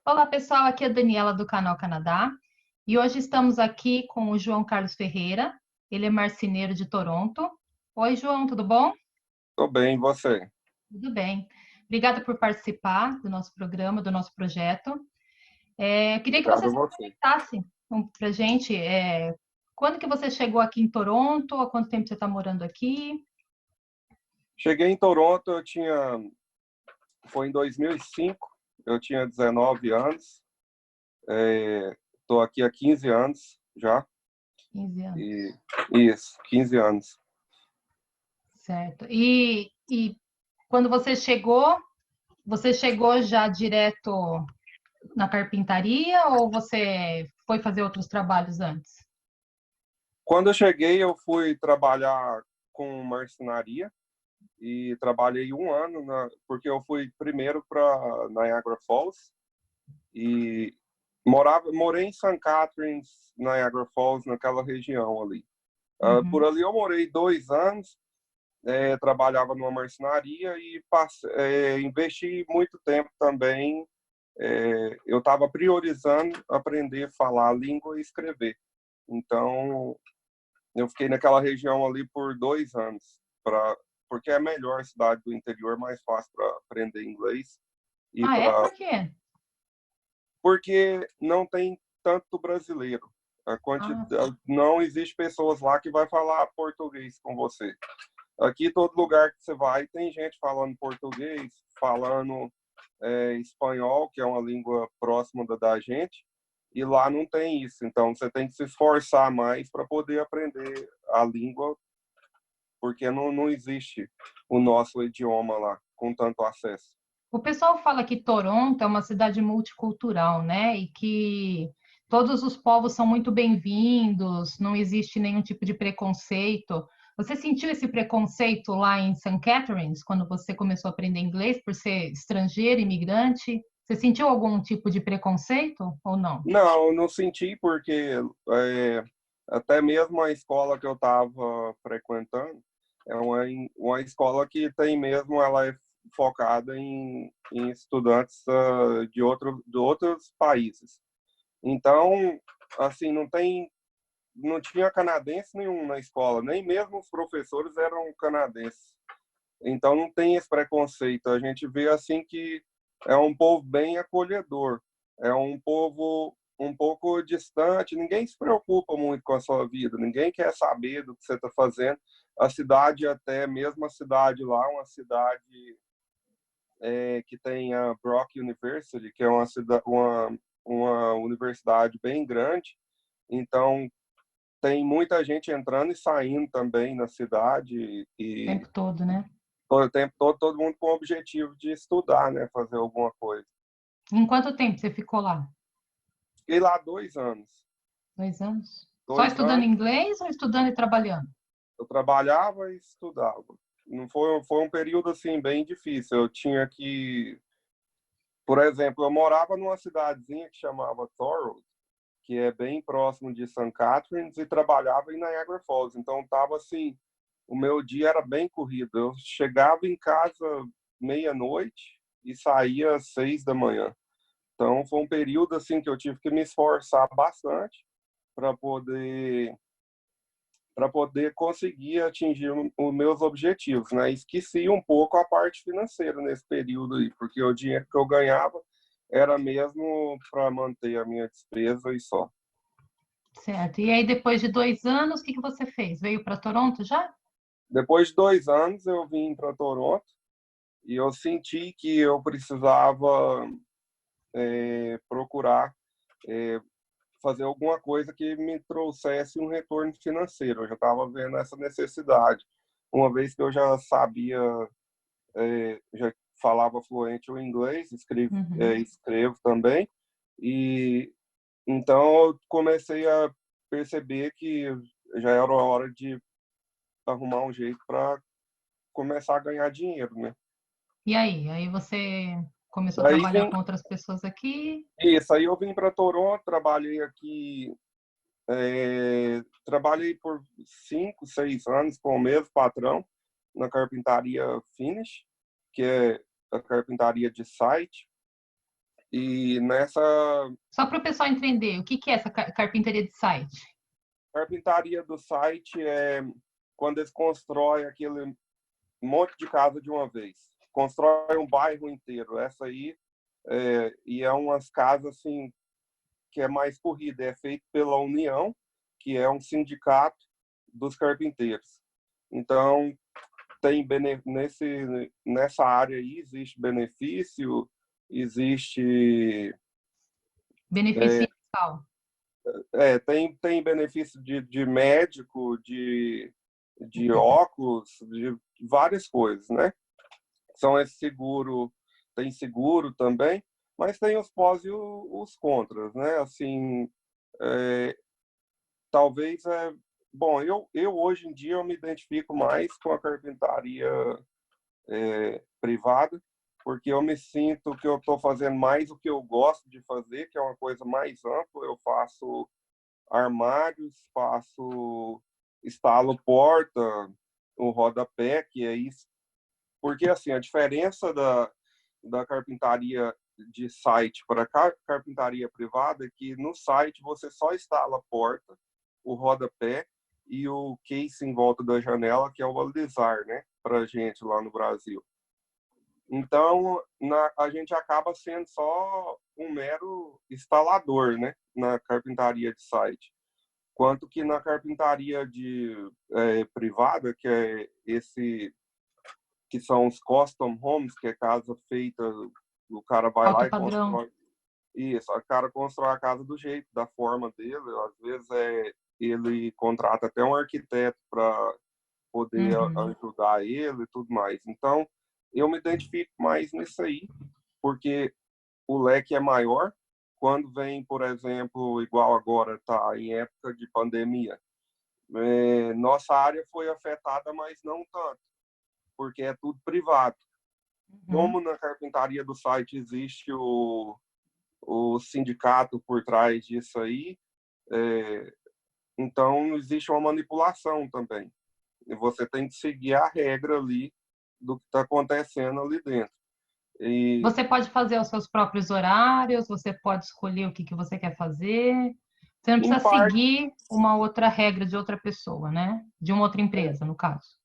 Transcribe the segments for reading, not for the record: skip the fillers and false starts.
Olá, pessoal. Aqui é a Daniela do canal Canadá e hoje estamos aqui com o João Carlos Ferreira. Ele é marceneiro de Toronto. Oi, João, tudo bom? Tô bem, e você? Tudo bem. Obrigada por participar do nosso programa, do nosso projeto. Eu queria que você Obrigado a se você. apresentasse para a gente. Quando que você chegou aqui em Toronto? Há quanto tempo você está morando aqui? Cheguei em Toronto, foi em 2005, eu tinha 19 anos, estou aqui há 15 anos já, 15 e anos. isso, 15 anos. Certo. E quando você chegou já direto na carpintaria ou você foi fazer outros trabalhos antes? Quando eu cheguei, eu fui trabalhar com marcenaria e trabalhei um ano, porque eu fui primeiro para Niagara Falls e morei em St. Catharines, Niagara Falls, naquela região ali. Por Uhum. ali eu morei 2 anos. Trabalhava numa marcenaria e investi muito tempo também. Eu estava priorizando aprender a falar a língua e escrever. Então, eu fiquei naquela região ali por 2 anos, porque é a melhor cidade do interior, mais fácil para aprender inglês. E Ah, é? Por quê? porque não tem tanto brasileiro. Ah, Não existe pessoas lá que vai falar português com você. Aqui, todo lugar que você vai, tem gente falando português, falando espanhol, que é uma língua próxima da gente, e lá não tem isso. Então, você tem que se esforçar mais para poder aprender a língua, porque não existe o nosso idioma lá com tanto acesso. o pessoal fala que Toronto é uma cidade multicultural, né? E que todos os povos são muito bem-vindos, não existe nenhum tipo de preconceito. Você sentiu esse preconceito lá em St. Catharines, quando você começou a aprender inglês, por ser estrangeiro, imigrante? Você sentiu algum tipo de preconceito ou não? Não, não senti, porque é, até mesmo a escola que eu estava frequentando é uma escola que tem mesmo, ela é focada em estudantes de outros países. Então, assim, não tinha canadense nenhum na escola, nem mesmo os professores eram canadenses. Então, não tem esse preconceito. A gente vê assim que é um povo bem acolhedor, é um povo um pouco distante, ninguém se preocupa muito com a sua vida, ninguém quer saber do que você está fazendo. A cidade, até mesmo a cidade lá, uma cidade que tem a Brock University, que é uma universidade bem grande, então tem muita gente entrando e saindo também na cidade O e tempo todo, né? todo o tempo todo mundo com o objetivo de estudar, né, fazer alguma coisa. Em quanto tempo você ficou lá? Fiquei lá 2 anos. 2 anos? Só Dois estudando anos inglês ou estudando e trabalhando? eu trabalhava e estudava. Não foi um período assim bem difícil. Eu tinha que, por exemplo, eu morava numa cidadezinha que chamava Thorold, que é bem próximo de St. Catharines, e trabalhava em Niagara Falls. Então tava assim, o meu dia era bem corrido. Eu chegava em casa meia-noite e saía às 6 da manhã. Então foi um período assim que eu tive que me esforçar bastante para poder conseguir atingir os meus objetivos, né? Esqueci um pouco a parte financeira nesse período aí, porque o dinheiro que eu ganhava era mesmo para manter a minha despesa e só. Certo. E aí, depois de 2 anos, o que que você fez? Veio para Toronto já? Depois de 2 anos, eu vim para Toronto e eu senti que eu precisava procurar é, fazer alguma coisa que me trouxesse um retorno financeiro. Eu já estava vendo essa necessidade. Uma vez que eu já sabia, já falava fluente o inglês, Uhum. escrevo também, e então eu comecei a perceber que já era hora de arrumar um jeito para começar a ganhar dinheiro, né? E aí? Aí você começou a Daí trabalhar vim, com outras pessoas aqui? isso, aí eu vim para Toronto, trabalhei aqui, trabalhei por 5, 6 anos com o mesmo patrão na carpintaria Finish, que é a carpintaria de site. E nessa Só para o pessoal entender, o que que é essa carpintaria de site? carpintaria do site é quando eles constroem aquele monte de casa de uma vez. Constrói um bairro inteiro. Essa aí e é umas casas assim que é mais corrida, é feito pela União, que é um sindicato dos carpinteiros. Então, tem nessa área aí existe benefício, existe Benefício fiscal. tem benefício de médico, de óculos, de várias coisas, né? São esse seguro, tem seguro também, mas tem os pós e os contras, né? Assim, é, talvez bom, eu hoje em dia eu me identifico mais com a carpintaria privada, porque eu me sinto que eu estou fazendo mais o que eu gosto de fazer, que é uma coisa mais ampla. Eu faço armários, faço instalo porta, o rodapé, que é isso. Porque assim, a diferença da carpintaria de site para a carpintaria privada é que no site você só instala a porta, o rodapé e o case em volta da janela, que é o alisar, né, para a gente lá no Brasil. Então, a gente acaba sendo só um mero instalador, né, na carpintaria de site. Quanto que na carpintaria privada, que é que são os custom homes, que é casa feita, o cara vai Alto lá e padrão. constrói. Isso, o cara constrói a casa do jeito, da forma dele. Às vezes ele contrata até um arquiteto para poder Uhum. ajudar ele e tudo mais. Então, eu me identifico mais nisso aí, porque o leque é maior. Quando vem, por exemplo, igual agora está em época de pandemia, nossa área foi afetada, mas não tanto, porque é tudo privado. Uhum. Como na carpintaria do site existe o sindicato por trás disso aí, então existe uma manipulação também. E você tem que seguir a regra ali do que está acontecendo ali dentro. E, Você pode fazer os seus próprios horários, você pode escolher o que que você quer fazer. Você não em precisa parte, seguir uma outra regra de outra pessoa, né? De uma outra empresa, no caso.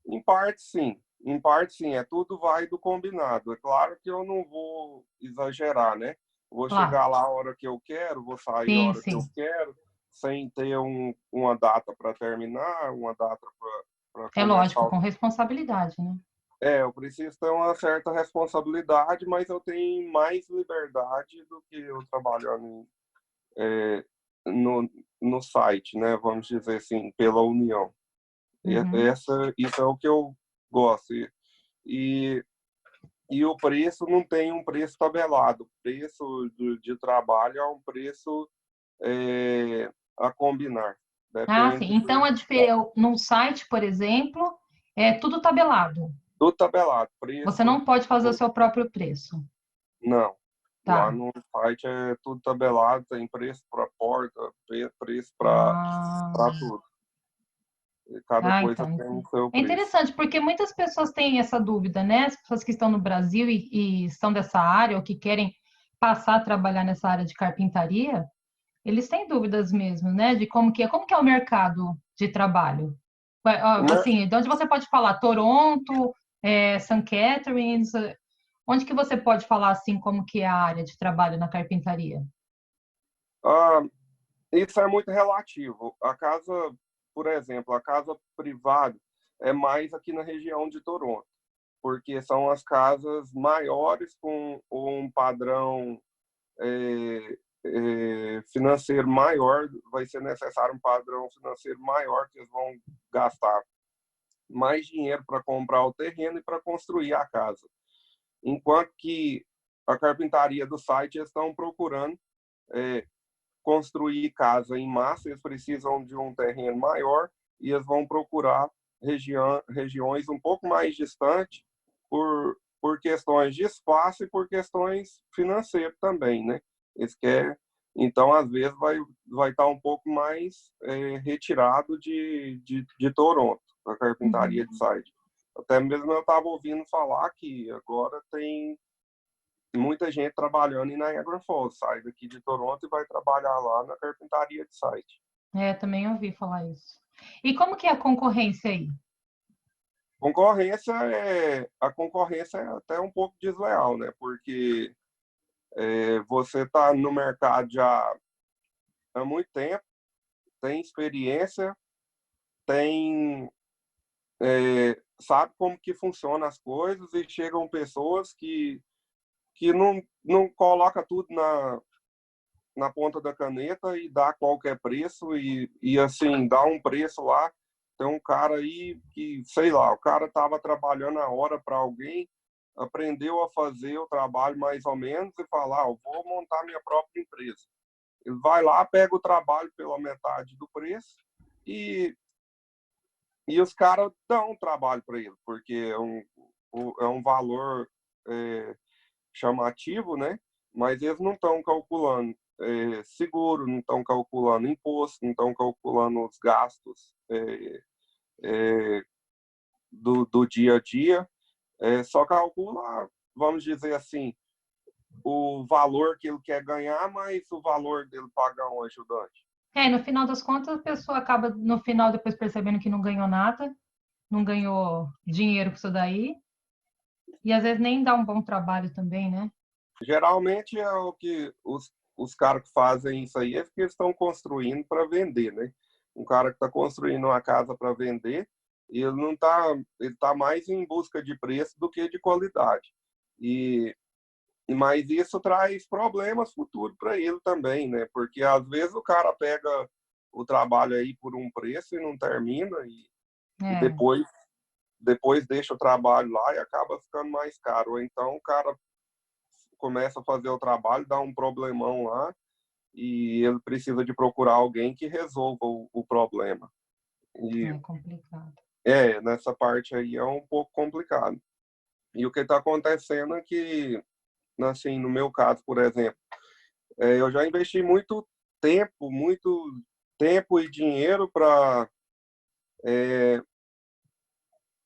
em parte, sim. Em parte, sim. Tudo vai do combinado. É claro que eu não vou exagerar, né? Vou Claro. chegar lá a hora que eu quero, vou sair a Sim, hora que eu sim. quero, sem ter uma data para terminar, uma data para É começar. lógico, com responsabilidade, né? Eu preciso ter uma certa responsabilidade, mas eu tenho mais liberdade do que eu trabalhando é, no, no site, né? Vamos dizer assim, pela União. Uhum. Isso é o que eu gosto. E, e o preço não tem um preço tabelado. O preço de trabalho é um preço a combinar. Ah, sim. Depende Então, num site, por exemplo, é tudo tabelado. do tabelado. Você Preço, não pode fazer o seu próprio preço. não. Lá Tá. no site é tudo tabelado, tem preço para porta, preço para Ah, tudo. E cada coisa então. tem o seu É preço. interessante, porque muitas pessoas têm essa dúvida, né? As pessoas que estão no Brasil e são dessa área ou que querem passar a trabalhar nessa área de carpintaria, eles têm dúvidas mesmo, né? De como que é o mercado de trabalho. Assim, de onde você pode falar? Toronto, St. Catharines, onde que você pode falar assim como que é a área de trabalho na carpintaria? Ah, isso é muito relativo. A casa, por exemplo, a casa privada é mais aqui na região de Toronto, porque são as casas maiores com um padrão financeiro maior. Vai ser necessário um padrão financeiro maior, que eles vão gastar mais dinheiro para comprar o terreno e para construir a casa. Enquanto que a carpintaria do site eles estão procurando construir casa em massa, eles precisam de um terreno maior e eles vão procurar regiões um pouco mais distantes por questões de espaço e por questões financeiras também, né? Eles querem, então, às vezes, vai estar um pouco mais retirado de Toronto, a carpintaria Uhum. de site. Até mesmo eu estava ouvindo falar que agora tem muita gente trabalhando em Niagara Falls, sai daqui de Toronto e vai trabalhar lá na carpintaria de site. Também ouvi falar isso. E como que é a concorrência aí? A concorrência é até um pouco desleal, né? Porque você está no mercado já há muito tempo, tem experiência, tem sabe como que funcionam as coisas e chegam pessoas que não coloca tudo na ponta da caneta e dá qualquer preço e assim, dá um preço lá. Tem um cara aí que, sei lá, o cara estava trabalhando a hora para alguém, aprendeu a fazer o trabalho mais ou menos e fala, eu vou montar minha própria empresa. Ele vai lá, pega o trabalho pela metade do preço e, e os caras dão trabalho para ele, porque é um valor chamativo, né? Mas eles não estão calculando seguro, não estão calculando imposto, não estão calculando os gastos do dia a dia, só calcula, vamos dizer assim, o valor que ele quer ganhar, mais o valor dele pagar um ajudante. No final das contas, a pessoa acaba, no final, depois percebendo que não ganhou nada, não ganhou dinheiro com isso daí, e às vezes nem dá um bom trabalho também, né? Geralmente é o que os caras que fazem isso aí é porque eles estão construindo para vender, né? Um cara que está construindo uma casa para vender, ele não tá, ele tá mais em busca de preço do que de qualidade. E mas isso traz problemas futuros para ele também, né? Porque às vezes o cara pega o trabalho aí por um preço e não termina e É, depois deixa o trabalho lá e acaba ficando mais caro. Ou então o cara começa a fazer o trabalho, dá um problemão lá e ele precisa de procurar alguém que resolva o problema. E é complicado. nessa parte aí é um pouco complicado. E o que está acontecendo é que, assim, no meu caso, por exemplo, eu já investi muito tempo e dinheiro para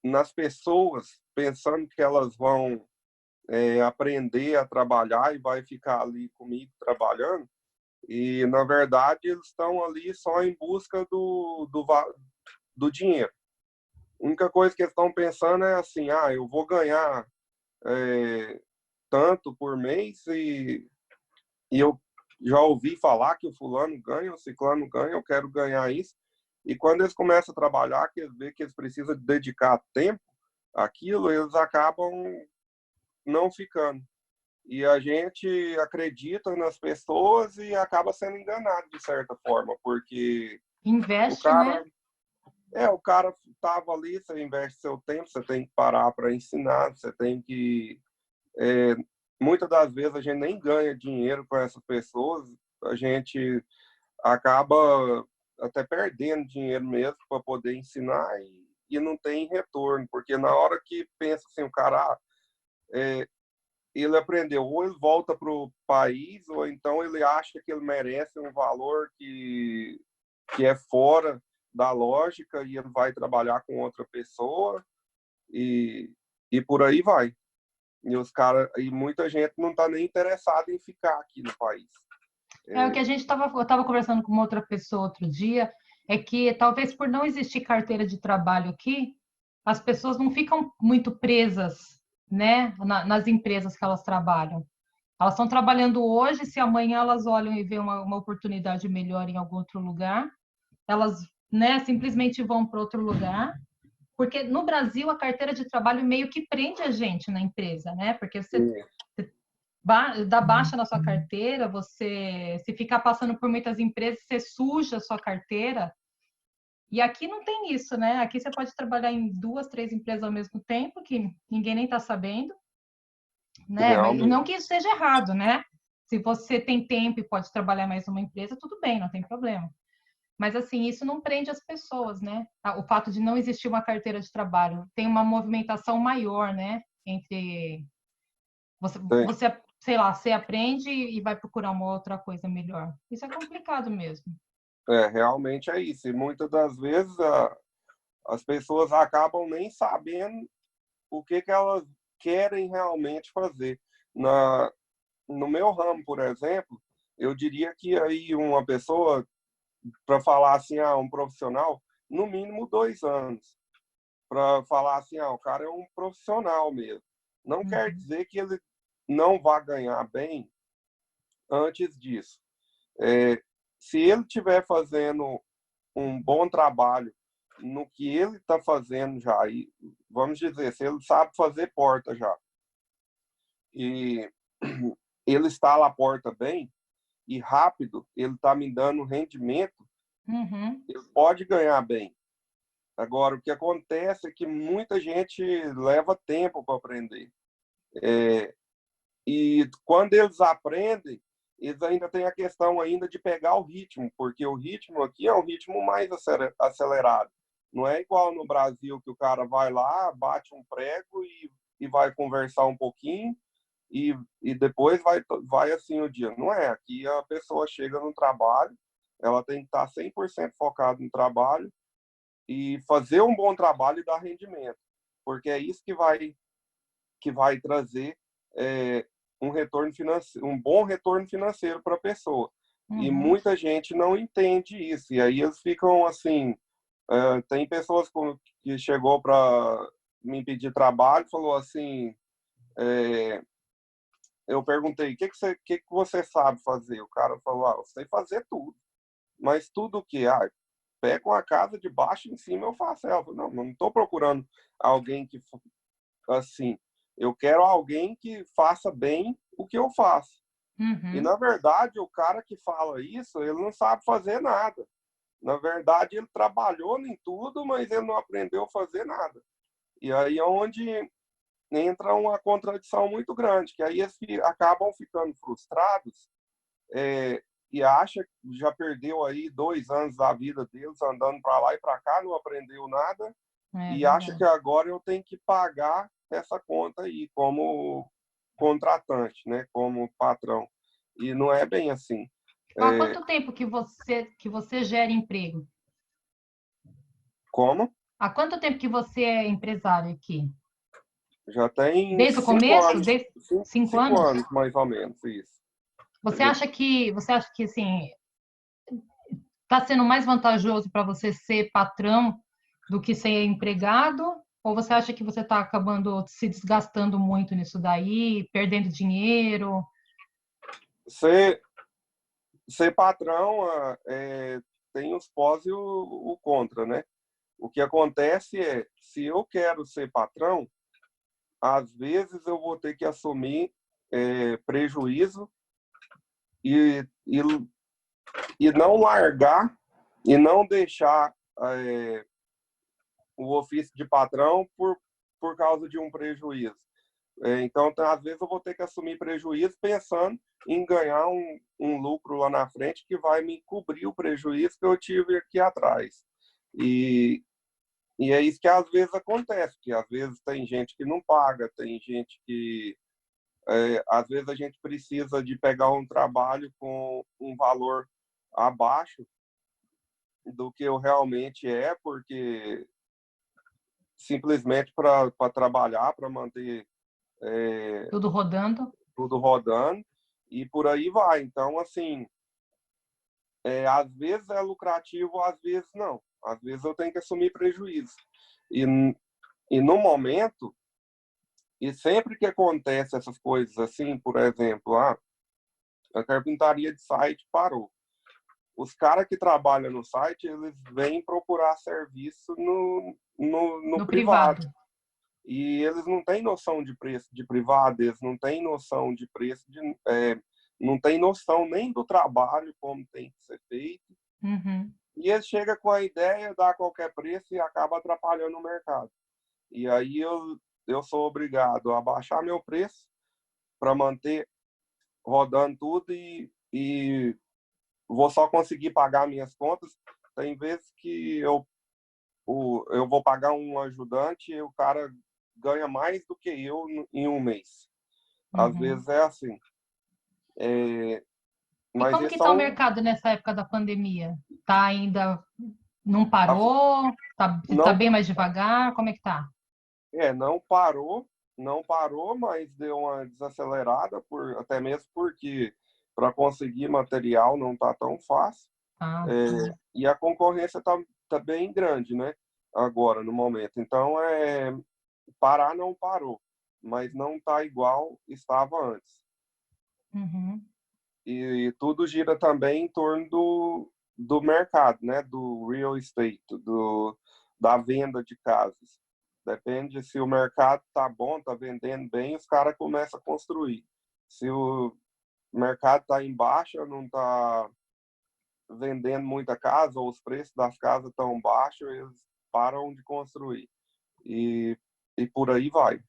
nas pessoas, pensando que elas vão aprender a trabalhar e vai ficar ali comigo trabalhando. E, na verdade, eles estão ali só em busca do dinheiro. A única coisa que eles estão pensando é assim, eu vou ganhar tanto por mês e eu já ouvi falar que o fulano ganha, o ciclano ganha, eu quero ganhar isso. E quando eles começam a trabalhar, que eles veem que eles precisam dedicar tempo àquilo, eles acabam não ficando. E a gente acredita nas pessoas e acaba sendo enganado de certa forma, porque o Investe, né? cara o cara estava ali, você investe seu tempo, você tem que parar para ensinar, você tem que muitas das vezes a gente nem ganha dinheiro com essas pessoas, a gente acaba até perdendo dinheiro mesmo para poder ensinar e não tem retorno, porque na hora que pensa assim, o cara ele aprendeu, ou ele volta para o país, ou então ele acha que ele merece um valor que é fora da lógica e ele vai trabalhar com outra pessoa e, e por aí vai. E os cara, e muita gente não está nem interessada em ficar aqui no país. O que a gente eu estava conversando com uma outra pessoa outro dia, é que talvez por não existir carteira de trabalho aqui, as pessoas não ficam muito presas, né, nas empresas que elas trabalham. Elas estão trabalhando hoje, se amanhã elas olham e vêem uma oportunidade melhor em algum outro lugar, elas, né, simplesmente vão para outro lugar, porque no Brasil a carteira de trabalho meio que prende a gente na empresa, né? Porque você dá baixa na sua carteira, você se ficar passando por muitas empresas, você suja a sua carteira. E aqui não tem isso, né? Aqui você pode trabalhar em duas, três empresas ao mesmo tempo, que ninguém nem está sabendo, né? Mas Realmente. não que isso seja errado, né? Se você tem tempo e pode trabalhar mais numa empresa, tudo bem, não tem problema. Mas assim, isso não prende as pessoas, né? O fato de não existir uma carteira de trabalho tem uma movimentação maior, né? Entre você, sei lá, você aprende e vai procurar uma outra coisa melhor. Isso é complicado mesmo. Realmente é isso. E muitas das vezes as pessoas acabam nem sabendo o que elas querem realmente fazer. Na, no meu ramo, por exemplo, eu diria que aí uma pessoa, para falar assim, um profissional, no mínimo 2 anos, para falar assim, o cara é um profissional mesmo. Não quer Uhum. dizer que ele não vá ganhar bem antes disso. É, se ele estiver fazendo um bom trabalho no que ele está fazendo já, e vamos dizer, se ele sabe fazer porta já, e ele instala a porta bem e rápido, ele está me dando rendimento, Uhum. ele pode ganhar bem. Agora, o que acontece é que muita gente leva tempo para aprender. E quando eles aprendem, eles ainda têm a questão ainda de pegar o ritmo, porque o ritmo aqui é um ritmo mais acelerado. Não é igual no Brasil que o cara vai lá, bate um prego e vai conversar um pouquinho e depois vai assim o dia. Não é. Aqui a pessoa chega no trabalho, ela tem que estar 100% focada no trabalho e fazer um bom trabalho e dar rendimento, porque é isso que vai trazer é, um retorno financeiro, um bom retorno financeiro para a pessoa. E Uhum. muita gente não entende isso. E aí eles ficam assim. Tem pessoas que chegou para me pedir trabalho, falou assim. Eu perguntei, que você sabe fazer? O cara falou, eu sei fazer tudo. Mas tudo o que? Pega uma casa de baixo em cima, eu faço. Ela falou, não estou procurando alguém que assim, eu quero alguém que faça bem o que eu faço. E, Uhum. na verdade, o cara que fala isso, ele não sabe fazer nada. Na verdade, ele trabalhou em tudo, mas ele não aprendeu a fazer nada. E aí é onde entra uma contradição muito grande, que aí eles acabam ficando frustrados e acha que já perdeu aí 2 anos da vida deles andando para lá e para cá, não aprendeu nada, É e acha que verdade. agora eu tenho que pagar essa conta aí como contratante, né, como patrão. E não é bem assim. Há É, quanto tempo que você gera emprego? como? Há quanto tempo que você é empresário aqui? Já tem Desde o cinco começo? anos, Desde cinco, 5 anos? anos mais ou menos, isso. Você acha que assim está sendo mais vantajoso para você ser patrão do que ser empregado? Ou você acha que você está acabando se desgastando muito nisso daí, perdendo dinheiro? Ser, ser patrão tem os pós e o contra, né? O que acontece é, se eu quero ser patrão, às vezes eu vou ter que assumir prejuízo e, e, e não largar e não deixar o ofício de patrão por causa de um prejuízo. Então, às vezes, eu vou ter que assumir prejuízo pensando em ganhar um lucro lá na frente que vai me cobrir o prejuízo que eu tive aqui atrás. E, e é isso que às vezes acontece, que às vezes tem gente que não paga, tem gente que às vezes a gente precisa de pegar um trabalho com um valor abaixo do que eu realmente porque simplesmente para trabalhar, para manter Tudo rodando? tudo rodando e por aí vai. Então, assim, às vezes é lucrativo, às vezes não. Às vezes eu tenho que assumir prejuízo. E, e no momento, e sempre que acontece essas coisas assim, por exemplo, a carpintaria de site parou. Os caras que trabalham no site, eles vêm procurar serviço no No privado. privado. E eles não têm noção de preço de privado, eles não têm noção de preço, não têm noção nem do trabalho, como tem que ser feito. Uhum. E eles chegam com a ideia, dá qualquer preço e acaba atrapalhando o mercado. E aí eu sou obrigado a baixar meu preço para manter rodando tudo e vou só conseguir pagar minhas contas. Tem vezes que eu vou pagar um ajudante e o cara ganha mais do que eu em um mês. Às Uhum. vezes é assim. É, E mas como eles que está o são. mercado nessa época da pandemia? Tá ainda não parou? Tá Não, bem mais devagar? Como é que tá? não parou, não parou, mas deu uma desacelerada, até mesmo porque para conseguir material não está tão fácil. Ah, E a concorrência tá bem grande, né? Agora, no momento. Então, parar não parou, mas não está igual estava antes. uhum. E tudo gira também em torno do mercado, né? Do real estate, da venda de casas. Depende se o mercado tá bom, tá vendendo bem, os caras começam a construir. Se o mercado tá em baixa, não tá vendendo muita casa, ou os preços das casas estão baixos, eles param de construir. E, e por aí vai.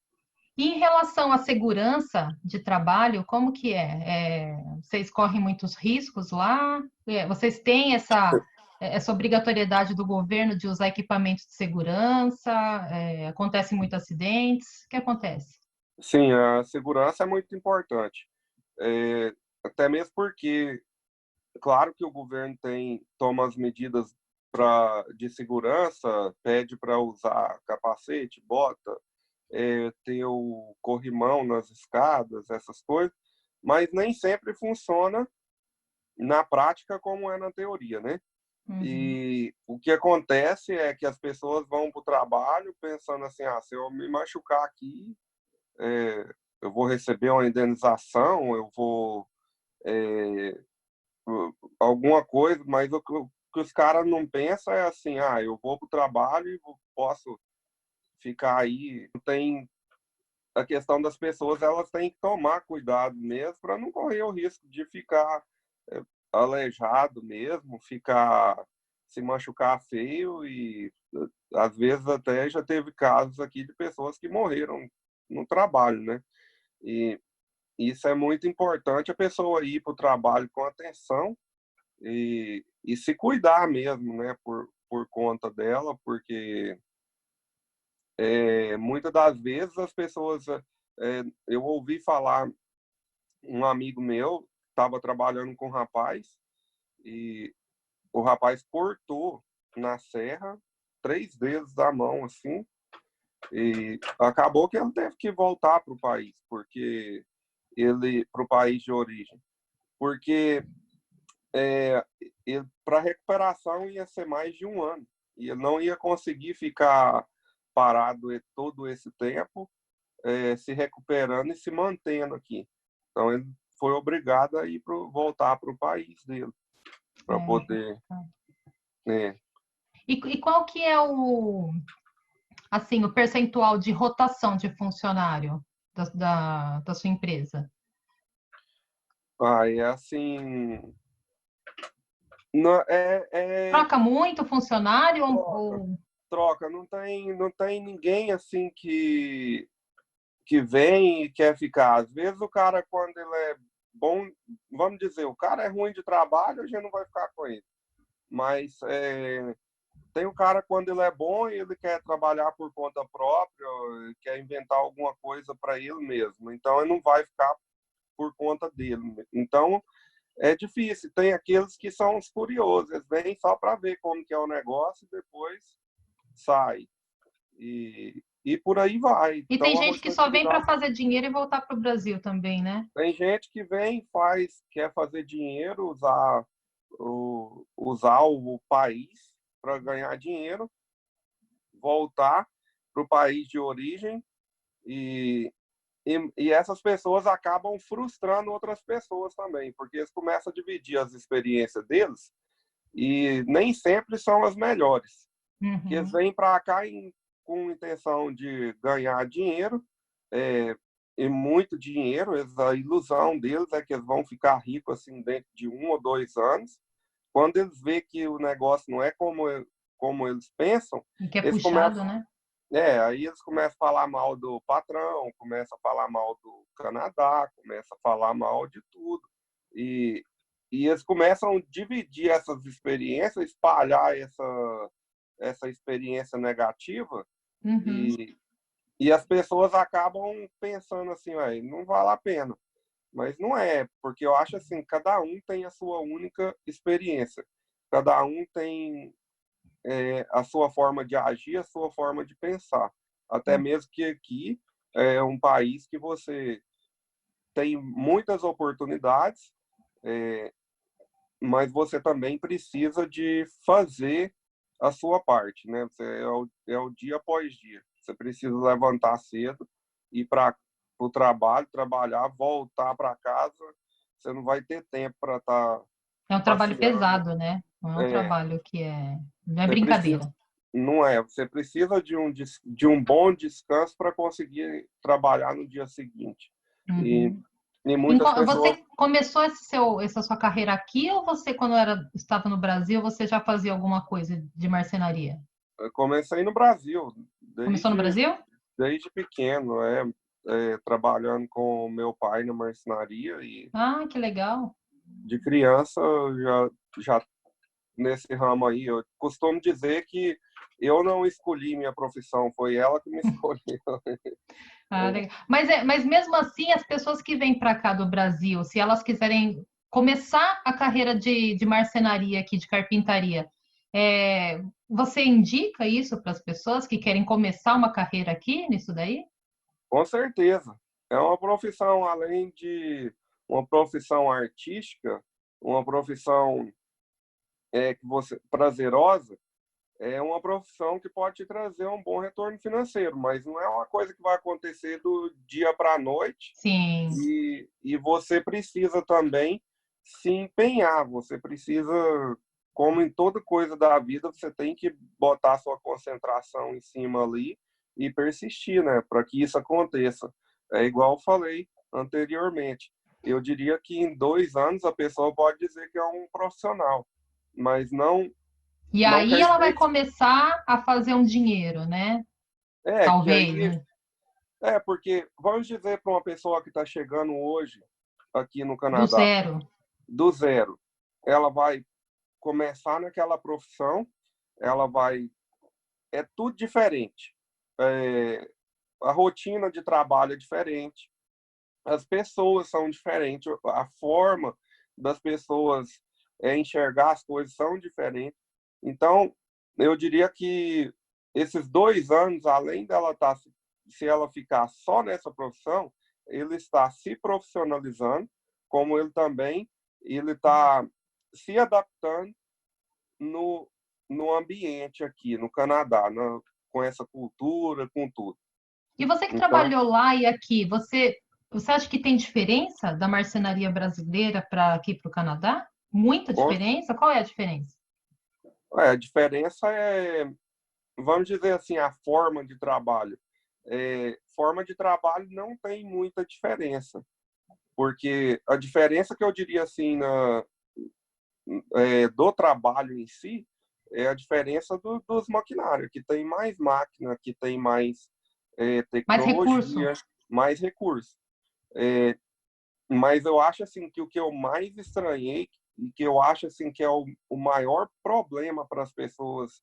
E em relação à segurança de trabalho, como que é? Vocês correm muitos riscos lá? Vocês têm essa obrigatoriedade do governo de usar equipamentos de segurança? Acontecem muitos acidentes? O que acontece? Sim, a segurança é muito importante. É, até mesmo porque, claro que o governo toma as medidas de segurança, pede para usar capacete, bota, ter o corrimão nas escadas, essas coisas, mas nem sempre funciona na prática como é na teoria, né? Uhum. E o que acontece é que as pessoas vão para o trabalho pensando assim, se eu me machucar aqui, eu vou receber uma indenização, eu vou alguma coisa, mas o que os caras não pensam é assim, eu vou para o trabalho e posso ficar aí. Tem a questão das pessoas, elas têm que tomar cuidado mesmo para não correr o risco de ficar é, aleijado mesmo, ficar se machucar feio e às vezes até já teve casos aqui de pessoas que morreram no trabalho, né? E isso é muito importante a pessoa ir para o trabalho com atenção e se cuidar mesmo, né? Por conta dela, porque muitas das vezes as pessoas eu ouvi falar, um amigo meu estava trabalhando com um rapaz e o rapaz cortou na serra 3 vezes a mão, assim, e acabou que ele teve que voltar para o país, para o país de origem, porque é, para recuperação ia ser mais de um ano e ele não ia conseguir ficar parado todo esse tempo, se recuperando e se mantendo aqui. Então ele foi obrigado a voltar para o país dele para É. poder. Né? E qual que é o percentual de rotação de funcionário da sua empresa? É assim. Não, Troca muito funcionário troca, troca. Não tem ninguém assim que vem e quer ficar. Às vezes o cara, quando ele é bom, vamos dizer, o cara é ruim de trabalho, a gente não vai ficar com ele. Mas tem o cara, quando ele é bom, ele quer trabalhar por conta própria, quer inventar alguma coisa para ele mesmo. Então ele não vai ficar por conta dele. Então é difícil. Tem aqueles que são os curiosos, eles vêm só para ver como que é o negócio e depois sai. E por aí vai. E tem Então a gente que só vem para rotatividade. fazer dinheiro e voltar para o Brasil também, né? Tem gente que vem, quer fazer dinheiro, usar o país para ganhar dinheiro, voltar para o país de origem e, e essas pessoas acabam frustrando outras pessoas também, porque eles começam a dividir as experiências deles e nem sempre são as melhores. Que eles Uhum. vêm para cá com intenção de ganhar dinheiro, e muito dinheiro. A ilusão deles é que eles vão ficar ricos assim dentro de 1 ou 2 anos. Quando eles veem que o negócio não é como eles pensam, E que é eles puxado, começam né? aí eles começam a falar mal do patrão, começam a falar mal do Canadá, começam a falar mal de tudo. E, e eles começam a dividir essas experiências, espalhar essa experiência negativa Uhum. e as pessoas acabam pensando assim, não vale a pena. Mas não é, porque eu acho assim, cada um tem a sua única experiência. Cada um tem a sua forma de agir, a sua forma de pensar. Até mesmo que aqui é um país que você tem muitas oportunidades, mas você também precisa de fazer a sua parte, né? É o dia após dia. Você precisa levantar cedo, ir para o trabalho, trabalhar, voltar para casa. Você não vai ter tempo para estar É um trabalho passeando. pesado, né? Não é um É, trabalho que é. Não é você precisa, brincadeira. não é? Você precisa de um bom descanso para conseguir trabalhar no dia seguinte. E, Uhum. e muitas pessoas. Você começou essa sua carreira aqui ou você, quando estava no Brasil, você já fazia alguma coisa de marcenaria? Eu comecei no Brasil, Começou no Brasil? desde pequeno, trabalhando com meu pai na marcenaria e Ah, que legal. de criança já nesse ramo aí. Eu costumo dizer que eu não escolhi minha profissão, foi ela que me escolheu. Ah, legal. Mas mesmo assim, as pessoas que vêm para cá do Brasil, se elas quiserem começar a carreira de marcenaria aqui, de carpintaria, você indica isso para as pessoas que querem começar uma carreira aqui nisso daí? Com certeza. É uma profissão, além de uma profissão artística, uma profissão que você prazerosa, é uma profissão que pode te trazer um bom retorno financeiro, mas não é uma coisa que vai acontecer do dia para a noite. Sim. E você precisa também se empenhar, você precisa, como em toda coisa da vida, você tem que botar sua concentração em cima ali e persistir, né, para que isso aconteça. É igual eu falei anteriormente. Eu diria que em 2 anos a pessoa pode dizer que é um profissional, mas E não aí quer ela vai dizer começar a fazer um dinheiro, né? que Talvez, aí né? porque vamos dizer para uma pessoa que está chegando hoje aqui no Do Canadá zero. do zero, ela vai começar naquela profissão, ela vai. É tudo diferente. É, a rotina de trabalho é diferente, as pessoas são diferentes, a forma das pessoas enxergar as coisas são diferentes. Então, eu diria que esses 2 anos, além dela estar, se ela ficar só nessa profissão, ele está se profissionalizando, como ele está se adaptando no, no ambiente aqui no Canadá, com essa cultura, com tudo. E você que Então, trabalhou lá e aqui, você acha que tem diferença da marcenaria brasileira para aqui para o Canadá? Muita diferença? Qual é a diferença? a diferença vamos dizer assim, a forma de trabalho. Forma de trabalho não tem muita diferença, porque a diferença que eu diria assim do trabalho em si é a diferença dos maquinários, que tem mais máquina, que tem mais Mais recurso? tecnologia, mais recursos. É, mas eu acho assim que o que eu mais estranhei e que eu acho assim que é o maior problema para as pessoas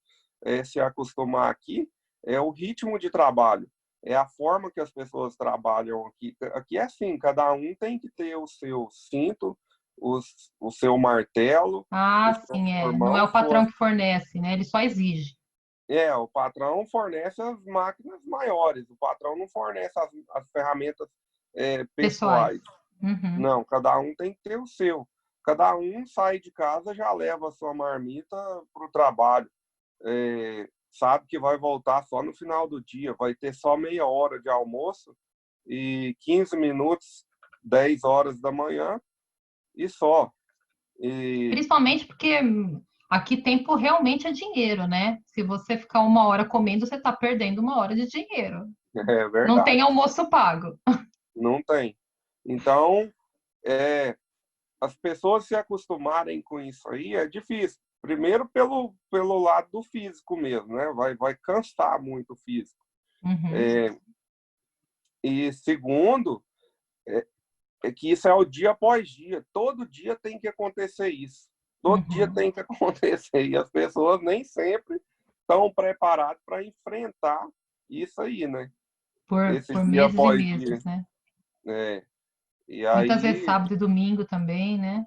se acostumar aqui é o ritmo de trabalho, é a forma que as pessoas trabalham aqui. Aqui é assim, cada um tem que ter o seu cinto, o seu martelo, o Ah, seu sim, é. Não é formão, o patrão que fornece, né? Ele só exige. o patrão fornece as máquinas maiores, o patrão não fornece as ferramentas Pessoais. pessoais. Uhum. Não, cada um tem que ter o seu. Cada um sai de casa, já leva a sua marmita para o trabalho. Sabe que vai voltar só no final do dia, vai ter só meia hora de almoço e 15 minutos, 10 horas da manhã e só. E Principalmente porque aqui tempo realmente é dinheiro, né? Se você ficar uma hora comendo, você está perdendo uma hora de dinheiro. é Não tem verdade, almoço pago. não tem. Então, as pessoas se acostumarem com isso aí é difícil. Primeiro pelo lado do físico mesmo, né? Vai cansar muito o físico. Uhum, É, e segundo, é, é que isso é o dia após dia. Todo dia tem que acontecer isso. Todo dia uhum. tem que acontecer. E as pessoas nem sempre estão preparadas para enfrentar isso aí, né? Esse Por dia meses e após dia. meses, né? É. E Muitas vezes aí, sábado e domingo também, né?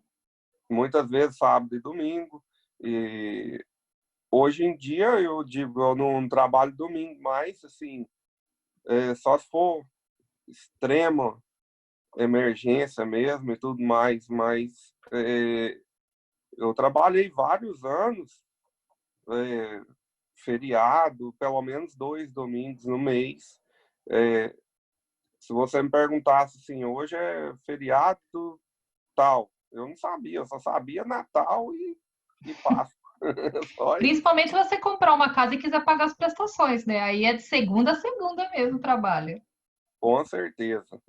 muitas vezes, sábado e domingo. E hoje em dia, eu digo, eu não trabalho domingo mais, assim, só se for extrema emergência mesmo e tudo mais, mas eu trabalhei vários anos, é, feriado, pelo menos 2 domingos no mês. É, se você me perguntasse assim, hoje é feriado tal, eu não sabia, eu só sabia Natal e Páscoa. Só isso. Principalmente se você comprar uma casa e quiser pagar as prestações, né? Aí é de segunda a segunda mesmo o trabalho. Com certeza.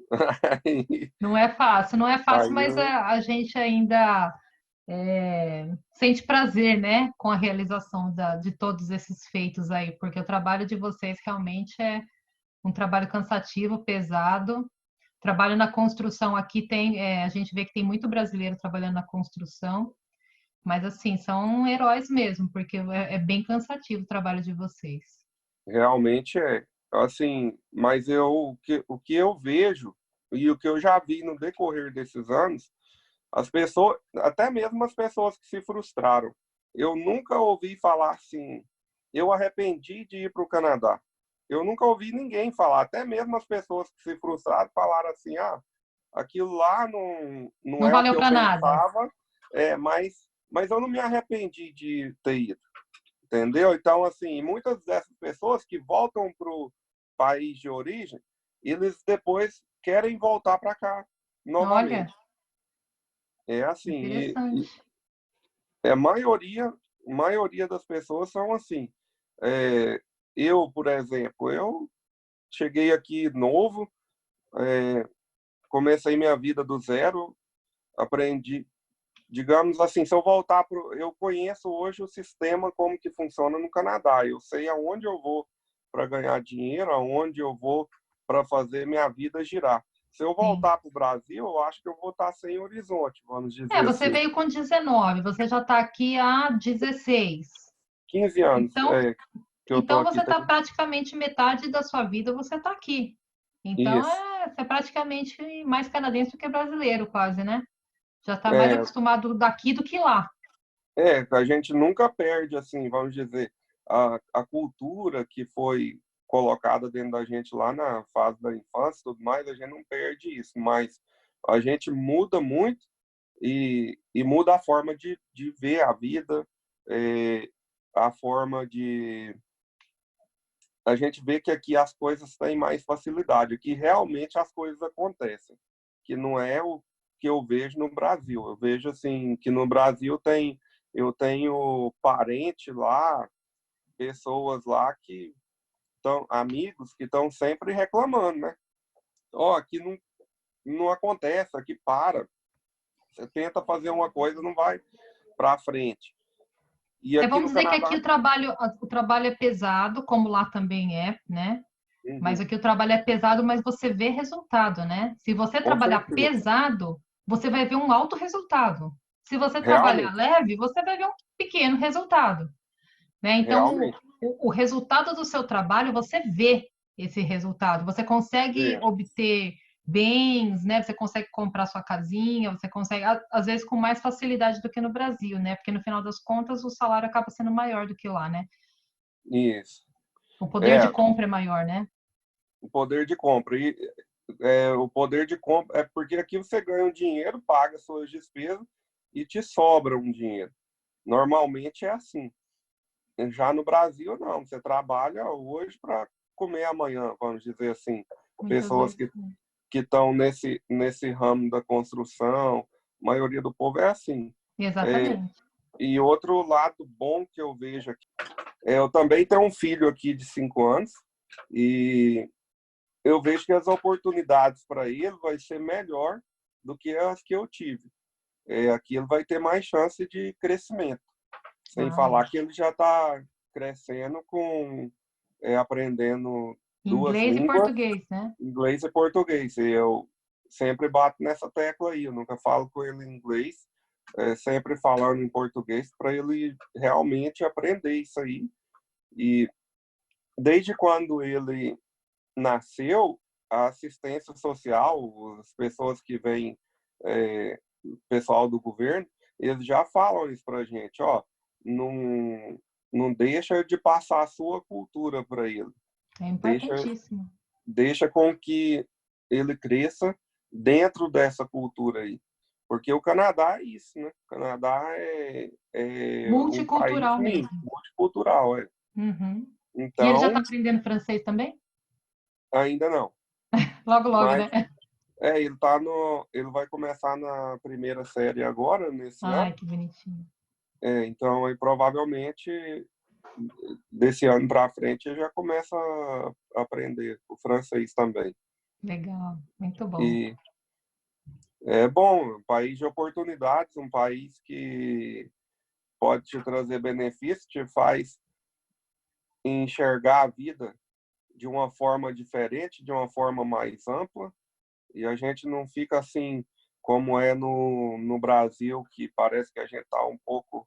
Aí, Não é fácil, aí mas a gente ainda sente prazer, né, com a realização de todos esses feitos aí, porque o trabalho de vocês realmente é um trabalho cansativo, pesado. Trabalho na construção aqui tem, a gente vê que tem muito brasileiro trabalhando na construção, mas assim, são heróis mesmo, porque é bem cansativo o trabalho de vocês. realmente é. Assim, mas o que eu vejo e o que eu já vi no decorrer desses anos, as pessoas, até mesmo as pessoas que se frustraram, eu nunca ouvi falar assim, eu arrependi de ir para o Canadá. Eu nunca ouvi ninguém falar, até mesmo as pessoas que se frustraram falaram assim, aquilo lá não Não é o que valeu eu para nada. pensava, mas eu não me arrependi de ter ido. Entendeu? Então, assim, muitas dessas pessoas que voltam para o país de origem, eles depois querem voltar para cá Olha, novamente. É assim, interessante. a maioria das pessoas são assim. É, eu, por exemplo, eu cheguei aqui novo, comecei minha vida do zero, aprendi, digamos assim, se eu voltar eu conheço hoje o sistema como que funciona no Canadá. Eu sei aonde eu vou para ganhar dinheiro, aonde eu vou para fazer minha vida girar. Se eu Sim. voltar para o Brasil, eu acho que eu vou estar sem horizonte, vamos É, dizer você assim. veio com 19, você já está aqui há 16. 15 anos Então, que eu estou então aqui. você está praticamente metade da sua vida, você está aqui. Então, Isso. você é praticamente mais canadense do que brasileiro, quase, né? Já está mais É, acostumado daqui do que lá. a gente nunca perde, assim, vamos dizer, a cultura que foi colocada dentro da gente lá na fase da infância e tudo mais, a gente não perde isso, mas a gente muda muito e muda a forma de ver a vida, é, a forma de... A gente vê que aqui as coisas têm mais facilidade, aqui realmente as coisas acontecem, que não é o que eu vejo no Brasil. Eu vejo assim que no Brasil eu tenho parente lá, pessoas lá que estão amigos que estão sempre reclamando, né? Aqui não acontece, aqui para. Você tenta fazer uma coisa, não vai para frente. E aqui Vamos no dizer que aqui Canadá, o trabalho é pesado, como lá também é, né? Mas uhum, aqui o trabalho é pesado, mas você vê resultado, né? Se você com trabalhar certeza, pesado, você vai ver um alto resultado. Se você trabalhar realmente, leve, você vai ver um pequeno resultado, né? Então, realmente, o resultado do seu trabalho, você vê esse resultado. Você consegue é, obter bens, né? Você consegue comprar sua casinha, você consegue, às vezes, com mais facilidade do que no Brasil, né? Porque no final das contas, o salário acaba sendo maior do que lá, né? isso. O poder de É, compra é maior, né? o poder de compra. O poder de compra é porque aqui você ganha um dinheiro, paga suas despesas e te sobra um dinheiro. Normalmente é assim. Já no Brasil, não. Você trabalha hoje para comer amanhã, vamos dizer assim. Muitas Pessoas vezes. que estão nesse ramo da construção, a maioria do povo é assim. É, Exatamente. e outro lado bom que eu vejo aqui, eu também tenho um filho aqui de 5 anos e eu vejo que as oportunidades para ele vai ser melhor do que as que eu tive. Aqui ele vai ter mais chance de crescimento, sem Ah, falar que ele já está crescendo aprendendo duas inglês e línguas, português, né? inglês e português. E eu sempre bato nessa tecla aí, eu nunca falo com ele em inglês, sempre falando em português para ele realmente aprender isso aí. E desde quando ele nasceu, a assistência social, as pessoas que vêm, pessoal do governo, eles já falam isso para a gente, não, não deixa de passar a sua cultura para ele, É deixa, importantíssimo. deixa com que ele cresça dentro dessa cultura aí. Porque o Canadá é isso, né? O Canadá é um país Multicultural mesmo. multicultural. Uhum. E ele já está Então, aprendendo francês também? ainda não. Logo, logo, Mas né? ele vai começar na primeira série agora, nesse Ai, ano. que bonitinho. Então, aí, provavelmente, desse ano para frente, ele já começa a aprender o francês também. Legal, muito bom. E é bom, um país de oportunidades, um país que pode te trazer benefícios, te faz enxergar a vida de uma forma diferente, de uma forma mais ampla, e a gente não fica assim como é no Brasil, que parece que a gente está um pouco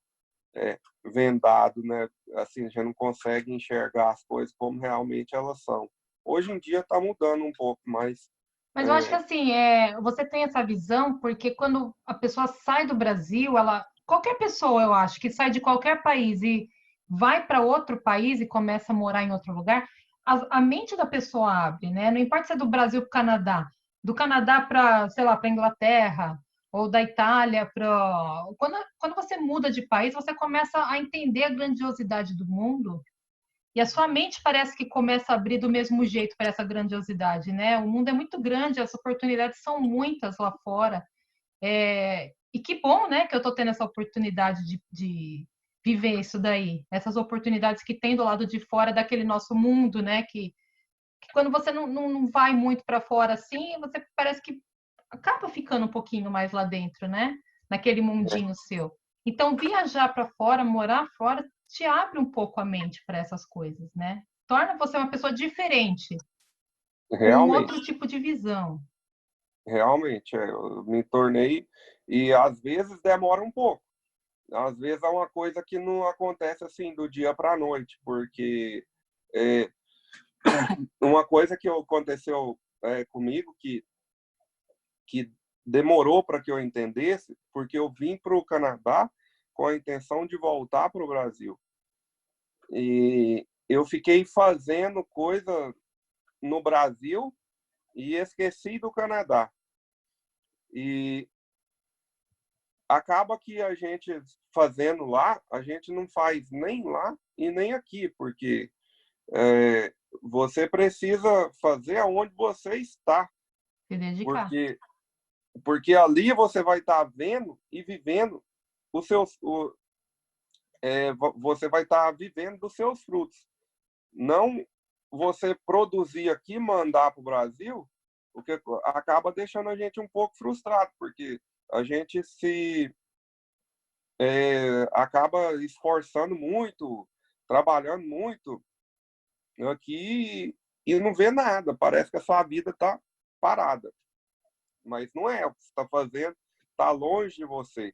vendado, né? Assim, a gente não consegue enxergar as coisas como realmente elas são. Hoje em dia está mudando um pouco, mas Mas eu acho que assim, você tem essa visão porque quando a pessoa sai do Brasil, qualquer pessoa, eu acho, que sai de qualquer país e vai para outro país e começa a morar em outro lugar, a mente da pessoa abre, né? Não importa se é do Brasil para o Canadá, do Canadá para, sei lá, para Inglaterra, ou da Itália para. Quando você muda de país, você começa a entender a grandiosidade do mundo e a sua mente parece que começa a abrir do mesmo jeito para essa grandiosidade, né? O mundo é muito grande, as oportunidades são muitas lá fora. E que bom, né, que eu estou tendo essa oportunidade de viver isso daí. Essas oportunidades que tem do lado de fora daquele nosso mundo, né? Que quando você não vai muito para fora assim, você parece que acaba ficando um pouquinho mais lá dentro, né? Naquele mundinho seu. Então, viajar para fora, morar fora, te abre um pouco a mente para essas coisas, né? Torna você uma pessoa diferente, com um realmente, outro tipo de visão. realmente, eu me tornei, e às vezes demora um pouco. Às vezes é uma coisa que não acontece assim do dia para a noite, porque é, uma coisa que aconteceu comigo que demorou para que eu entendesse, porque eu vim para o Canadá com a intenção de voltar para o Brasil. E eu fiquei fazendo coisa no Brasil e esqueci do Canadá. E acaba que a gente fazendo lá, a gente não faz nem lá e nem aqui, porque você precisa fazer aonde você está, Se dedicar. porque ali você vai estar vendo e vivendo os seus, você vai estar vivendo dos seus frutos. Não você produzir aqui, mandar para o Brasil, o que acaba deixando a gente um pouco frustrado, porque a gente se acaba esforçando muito, trabalhando muito aqui e não vê nada. Parece que a sua vida está parada. Mas não é. O que você está fazendo está longe de você.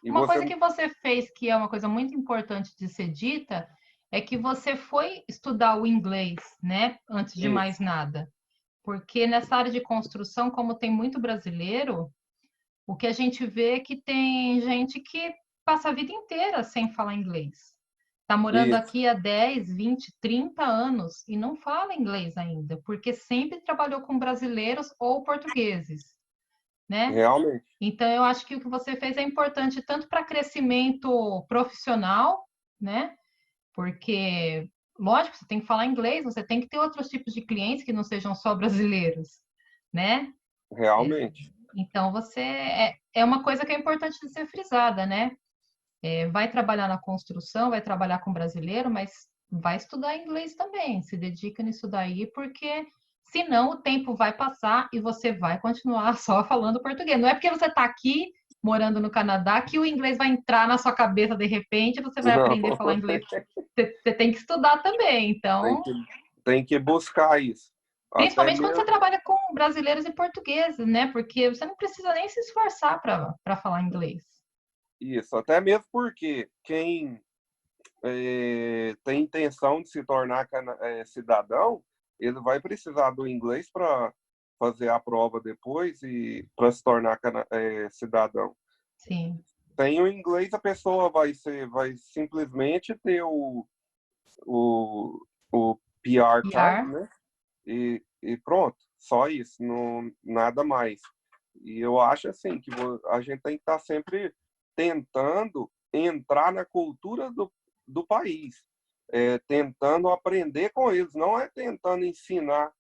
E Uma você coisa que você fez, que é uma coisa muito importante de ser dita, é que você foi estudar o inglês, né? Antes de mais isso, nada. Porque nessa área de construção, como tem muito brasileiro, o que a gente vê é que tem gente que passa a vida inteira sem falar inglês. Está morando isso, aqui há 10, 20, 30 anos e não fala inglês ainda, porque sempre trabalhou com brasileiros ou portugueses, né? realmente, Então, eu acho que o que você fez é importante tanto para crescimento profissional, né? Porque, lógico, você tem que falar inglês, você tem que ter outros tipos de clientes que não sejam só brasileiros, né? realmente, Então, é uma coisa que é importante de ser frisada, né? Vai trabalhar na construção, vai trabalhar com brasileiro, mas vai estudar inglês também. Se dedica nisso daí, porque senão o tempo vai passar e você vai continuar só falando português. Não é porque você está aqui morando no Canadá que o inglês vai entrar na sua cabeça de repente e você vai não, aprender a falar inglês. Você tem que estudar também. tem Então, que, tem que buscar isso. Até principalmente quando você mesmo trabalha com brasileiros e portugueses, né? Porque você não precisa nem se esforçar para falar inglês. isso, até mesmo porque quem tem intenção de se tornar cidadão, ele vai precisar do inglês para fazer a prova depois e para se tornar cidadão. Sim. Tem o inglês, a pessoa vai simplesmente ter o PR card, PR. né? E pronto. Só isso, não, nada mais. E eu acho assim que a gente tem que estar sempre tentando entrar na cultura do país, tentando aprender com eles, não é tentando ensinar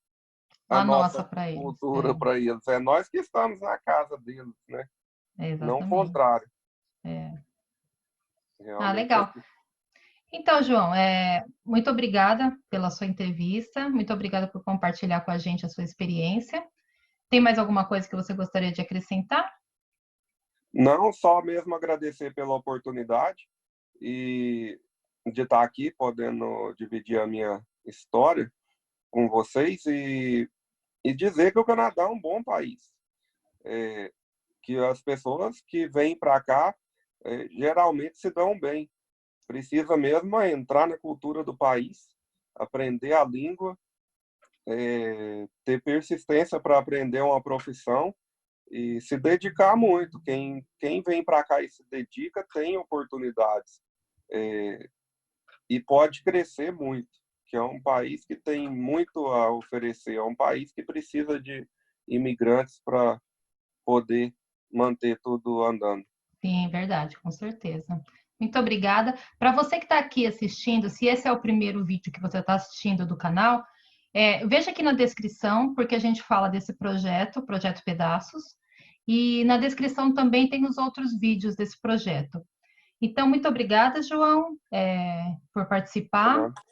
a A nossa nossa para eles. cultura para eles. É nós que estamos na casa deles, né? Não o Exatamente. contrário. É. Ah, Realmente legal. assim. Então, João, muito obrigada pela sua entrevista, muito obrigada por compartilhar com a gente a sua experiência. Tem mais alguma coisa que você gostaria de acrescentar? Não só mesmo agradecer pela oportunidade e de estar aqui podendo dividir a minha história com vocês e dizer que o Canadá é um bom país. Que as pessoas que vêm para cá geralmente se dão bem. Precisa mesmo entrar na cultura do país, aprender a língua, ter persistência para aprender uma profissão e se dedicar muito. Quem vem para cá e se dedica tem oportunidades e pode crescer muito, que é um país que tem muito a oferecer, é um país que precisa de imigrantes para poder manter tudo andando. Sim, verdade, com certeza. Muito obrigada. Para você que está aqui assistindo, se esse é o primeiro vídeo que você está assistindo do canal, veja aqui na descrição, porque a gente fala desse projeto, Projeto Pedaços, e na descrição também tem os outros vídeos desse projeto. Então, muito obrigada, João, por participar, Tá?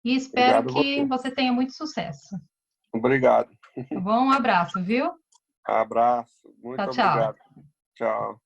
e espero Obrigado a que você. você tenha muito sucesso. Obrigado. Tá bom? Um abraço, viu? Abraço. Tchau, Muito tchau. obrigado. Tchau.